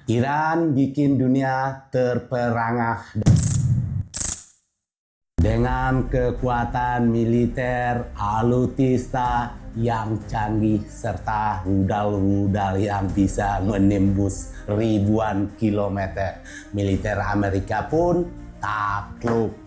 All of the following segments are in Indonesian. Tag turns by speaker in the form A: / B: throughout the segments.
A: Iran bikin dunia terperangah dengan kekuatan militer alutsista yang canggih serta rudal-rudal yang bisa menembus ribuan kilometer. Militer Amerika pun takluk.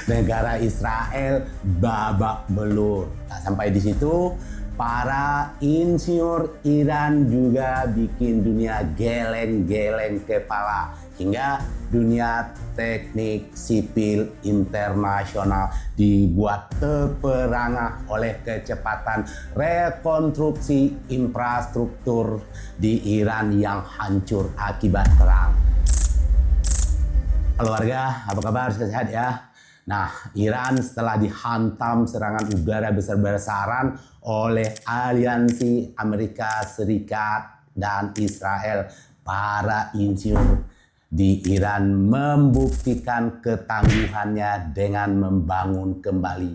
A: Negara Israel babak belur. Tak sampai di situ, para insinyur Iran juga bikin dunia geleng-geleng kepala hingga dunia teknik sipil internasional dibuat terperangah oleh kecepatan rekonstruksi infrastruktur di Iran yang hancur akibat perang. Halo warga, apa kabar? Sehat ya? Nah, Iran setelah dihantam serangan udara besar-besaran oleh aliansi Amerika Serikat dan Israel, para insinyur di Iran membuktikan ketangguhannya dengan membangun kembali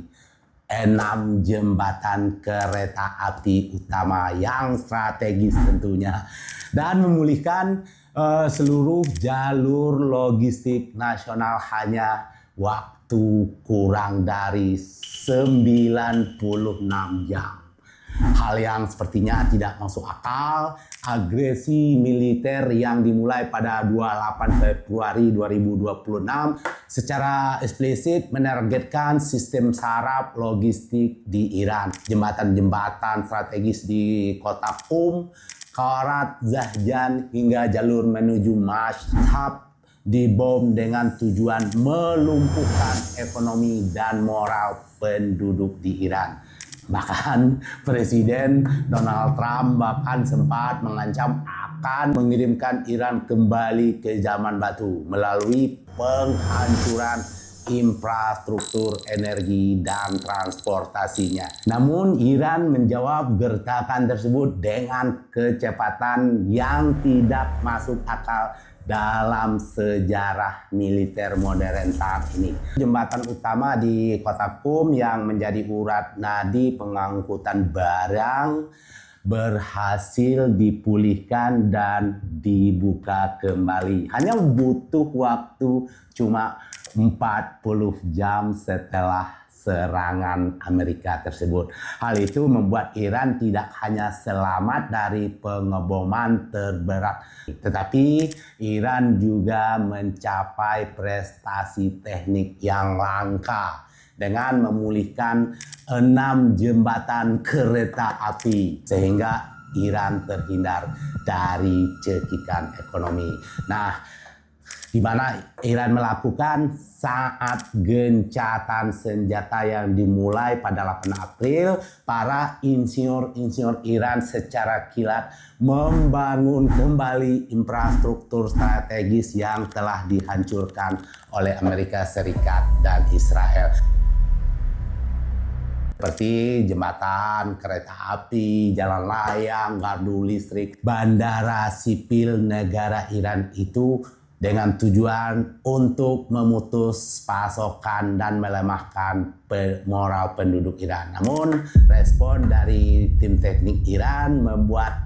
A: 6 jembatan kereta api utama yang strategis tentunya, dan memulihkan seluruh jalur logistik nasional hanya waktu kurang dari 96 jam. Hal yang sepertinya tidak masuk akal. Agresi militer yang dimulai pada 28 Februari 2026 secara eksplisit menargetkan sistem saraf logistik di Iran. Jembatan-jembatan strategis di kota Qum, Karat, Zahjan hingga jalur menuju Mashhad dibom dengan tujuan melumpuhkan ekonomi dan moral penduduk di Iran. Bahkan Presiden Donald Trump sempat mengancam akan mengirimkan Iran kembali ke zaman batu melalui penghancuran infrastruktur energi dan transportasinya. Namun Iran menjawab gertakan tersebut dengan kecepatan yang tidak masuk akal dalam sejarah militer modern saat ini. Jembatan utama di kota Qum yang menjadi urat nadi pengangkutan barang berhasil dipulihkan dan dibuka kembali. Hanya butuh waktu cuma 40 jam setelah serangan Amerika tersebut. Hal itu membuat Iran tidak hanya selamat dari pengeboman terberat, tetapi Iran juga mencapai prestasi teknik yang langka dengan memulihkan 6 jembatan kereta api sehingga Iran terhindar dari cekikan ekonomi. Nah, di mana Iran melakukan saat gencatan senjata yang dimulai pada 8 April, para insinyur Iran secara kilat membangun kembali infrastruktur strategis yang telah dihancurkan oleh Amerika Serikat dan Israel. Seperti jembatan, kereta api, jalan layang, gardu listrik, bandara sipil negara Iran itu dengan tujuan untuk memutus pasokan dan melemahkan moral penduduk Iran. Namun respon dari tim teknik Iran membuat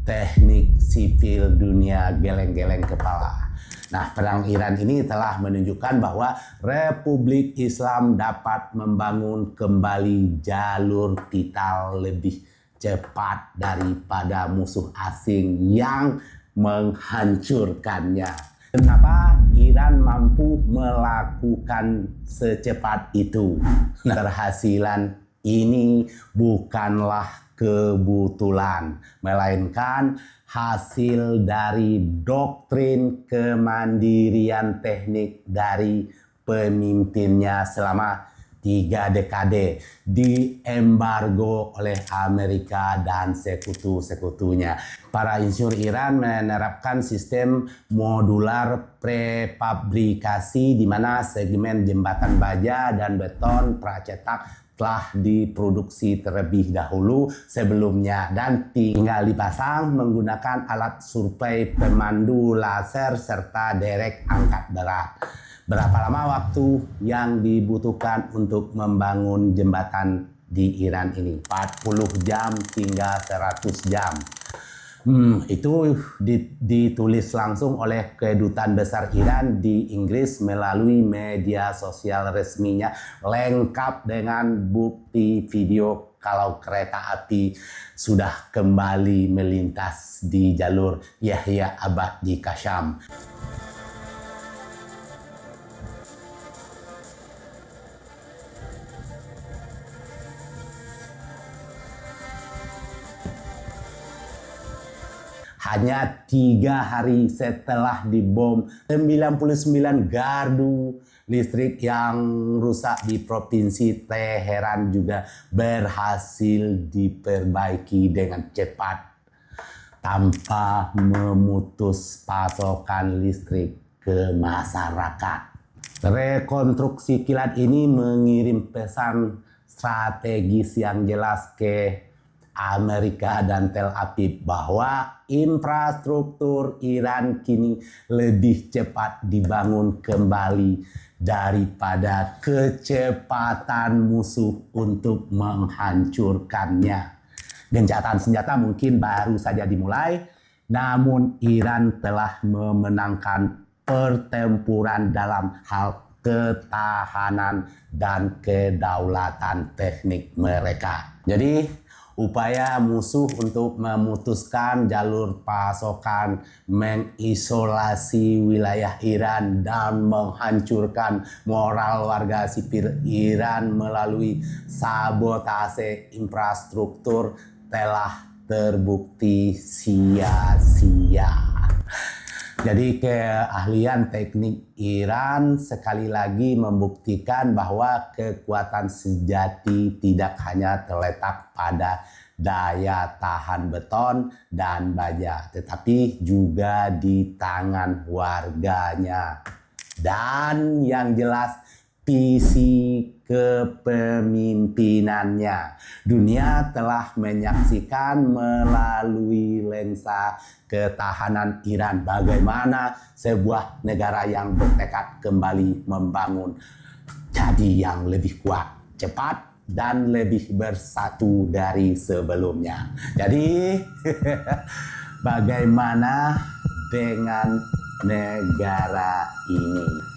A: teknik sipil dunia geleng-geleng kepala. Nah, perang Iran ini telah menunjukkan bahwa Republik Islam dapat membangun kembali jalur vital lebih cepat daripada musuh asing yang menghancurkannya. Kenapa Iran mampu melakukan secepat itu? Keberhasilan ini bukanlah kebetulan, melainkan hasil dari doktrin kemandirian teknik dari pemimpinnya selama 3 dekade diembargo oleh Amerika dan sekutu-sekutunya. Para insinyur Iran menerapkan sistem modular prefabrikasi di mana segmen jembatan baja dan beton pracetak telah diproduksi terlebih dahulu sebelumnya dan tinggal dipasang menggunakan alat survei pemandu laser serta derek angkat berat. Berapa lama waktu yang dibutuhkan untuk membangun jembatan di Iran ini? 40 jam hingga 100 jam. Itu ditulis langsung oleh Kedutaan Besar Iran di Inggris melalui media sosial resminya, lengkap dengan bukti video kalau kereta api sudah kembali melintas di jalur Yahya Abad di Kasham. Hanya 3 hari setelah dibom, 99 gardu listrik yang rusak di Provinsi Teheran juga berhasil diperbaiki dengan cepat tanpa memutus pasokan listrik ke masyarakat. Rekonstruksi kilat ini mengirim pesan strategis yang jelas ke Amerika dan Tel Aviv bahwa infrastruktur Iran kini lebih cepat dibangun kembali daripada kecepatan musuh untuk menghancurkannya. Gencatan senjata mungkin baru saja dimulai, namun Iran telah memenangkan pertempuran dalam hal ketahanan dan kedaulatan teknik mereka. Jadi, upaya musuh untuk memutuskan jalur pasokan, mengisolasi wilayah Iran, dan menghancurkan moral warga sipil Iran melalui sabotase infrastruktur telah terbukti sia-sia. Jadi keahlian teknik Iran sekali lagi membuktikan bahwa kekuatan sejati tidak hanya terletak pada daya tahan beton dan baja, tetapi juga di tangan warganya. Dan yang jelas visi kepemimpinannya. Dunia telah menyaksikan melalui lensa ketahanan Iran bagaimana sebuah negara yang bertekad kembali membangun jadi yang lebih kuat, cepat, dan lebih bersatu dari sebelumnya. Jadi bagaimana dengan negara ini?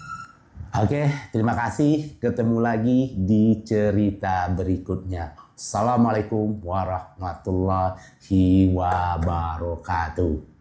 A: Oke, terima kasih. Ketemu lagi di cerita berikutnya. Assalamualaikum warahmatullahi wabarakatuh.